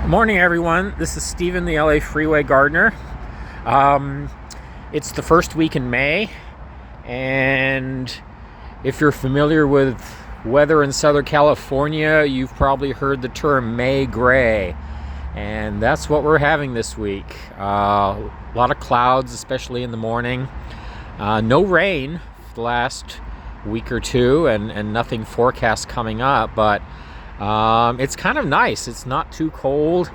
Good morning, everyone. This is Stephen, the LA Freeway Gardener. It's the first week in May, and if you're familiar with weather in Southern California, you've probably heard the term May gray, and that's what we're having this week. A lot of clouds, especially in the morning. No rain for the last week or two, and nothing forecast coming up, but it's kind of nice. It's not too cold.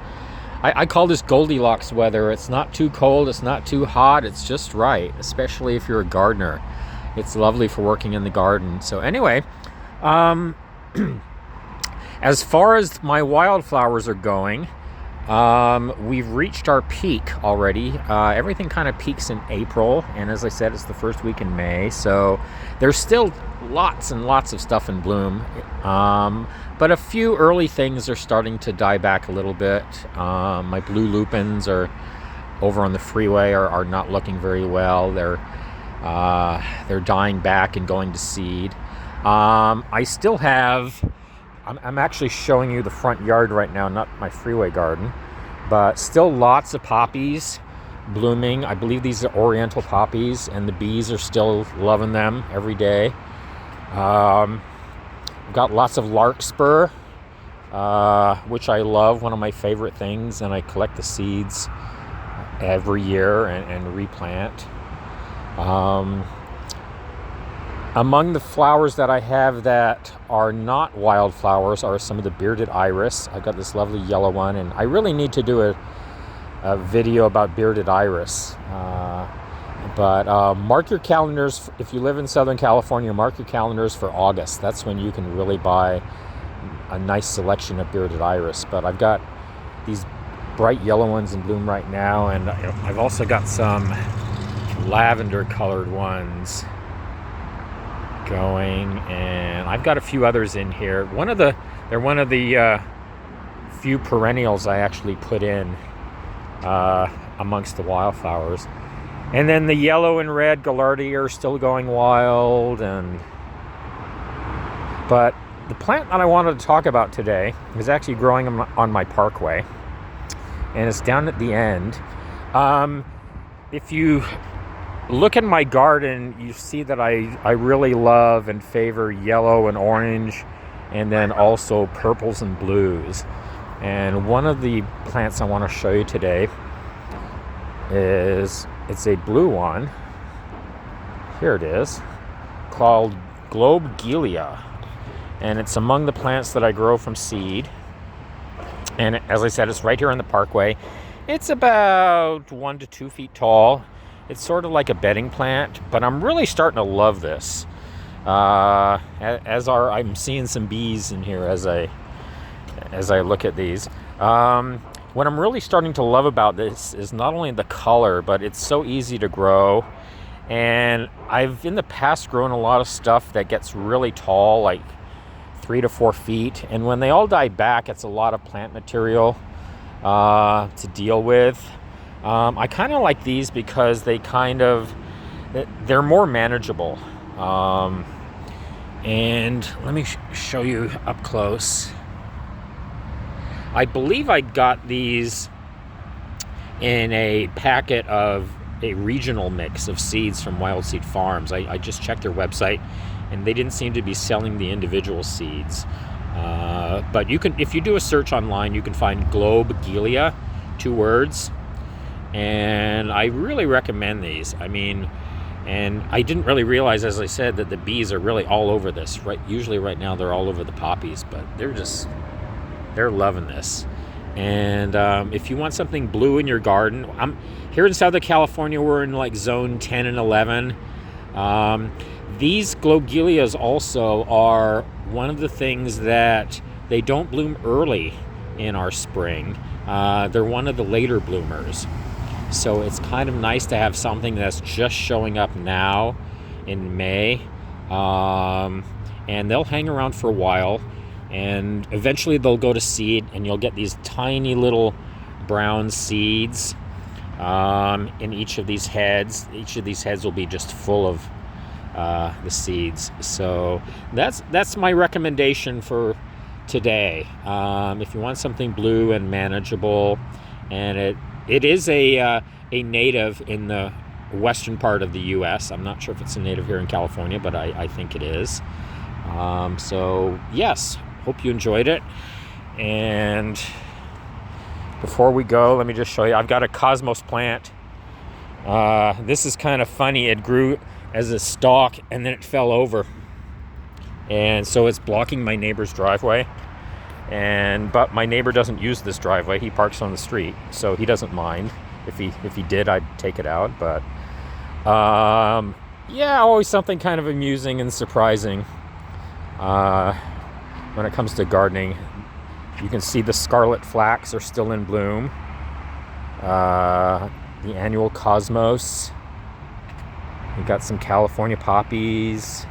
I call this Goldilocks weather. It's not too cold, it's not too hot, it's just right, especially if you're a gardener. It's lovely for working in the garden. So anyway, as far as my wildflowers are going, we've reached our peak already. Everything kind of peaks in April, and as I said, it's the first week in May, so there's still lots and lots of stuff in bloom, but a few early things are starting to die back a little bit. My blue lupins are over on the freeway are not looking very well. They're dying back and going to seed. I still have, I'm actually showing you the front yard right now, not my freeway garden, but still lots of poppies blooming. I believe these are oriental poppies, and the bees are still loving them every day. I've got lots of larkspur, which I love, one of my favorite things, and I collect the seeds every year and replant. Among the flowers that I have that are not wildflowers are some of the bearded iris. I've got this lovely yellow one, and I really need to do a video about bearded iris. But mark your calendars, if you live in Southern California, mark your calendars for August. That's when you can really buy a nice selection of bearded iris. But I've got these bright yellow ones in bloom right now, and I've also got some lavender colored ones going, and I've got a few others in here. They're one of the few perennials I actually put in amongst the wildflowers. And then the yellow and red gaillardia are still going wild. But the plant that I wanted to talk about today is actually growing on my parkway, and it's down at the end. If you look in my garden, you see that I really love and favor yellow and orange, and then also purples and blues. And one of the plants I want to show you today it's a blue one. Here it is, called Globe Gilia, and it's among the plants that I grow from seed. And as I said, it's right here on the parkway. It's about 1 to 2 feet tall. It's sort of like a bedding plant, but I'm really starting to love this. I'm seeing some bees in here as I look at these. What I'm really starting to love about this is not only the color, but it's so easy to grow. And I've in the past grown a lot of stuff that gets really tall, like 3 to 4 feet. And when they all die back, it's a lot of plant material to deal with. I kind of like these because they're more manageable. And let me show you up close. I believe I got these in a packet of a regional mix of seeds from Wild Seed Farms. I just checked their website, and they didn't seem to be selling the individual seeds. But you can, if you do a search online, you can find Globe Gilia, 2 words. And I really recommend these. I mean, and I didn't really realize, as I said, that the bees are really all over this. Right, usually right now they're all over the poppies, but they're loving this. And if you want something blue in your garden, I'm here in Southern California. We're in like zone 10 and 11. These Globegilias also are one of the things that they don't bloom early in our spring. They're one of the later bloomers. So it's kind of nice to have something that's just showing up now in May. And they'll hang around for a while, and eventually they'll go to seed, and you'll get these tiny little brown seeds in each of these heads. Each of these heads will be just full of the seeds. So that's my recommendation for today. If you want something blue and manageable, and it is a native in the western part of the U.S. I'm not sure if it's a native here in California, but I think it is. So yes, hope you enjoyed it. And before we go, let me just show you. I've got a cosmos plant. This is kind of funny. It grew as a stalk and then it fell over. And so it's blocking my neighbor's driveway. But my neighbor doesn't use this driveway. He parks on the street, so he doesn't mind. If he did, I'd take it out. But yeah, always something kind of amusing and surprising when it comes to gardening. You can see the scarlet flax are still in bloom. The annual cosmos. We've got some California poppies.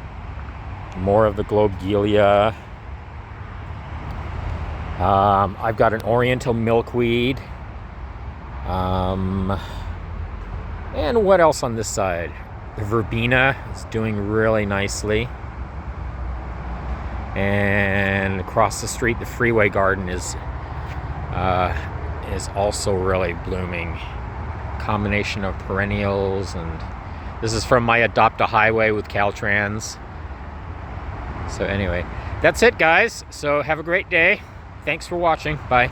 More of the Globe Gilia. I've got an oriental milkweed. And what else on this side? The verbena is doing really nicely. And across the street, the freeway garden is also really blooming. Combination of perennials, and this is from my Adopt a Highway with Caltrans. So anyway, that's it, guys. So have a great day. Thanks for watching. Bye.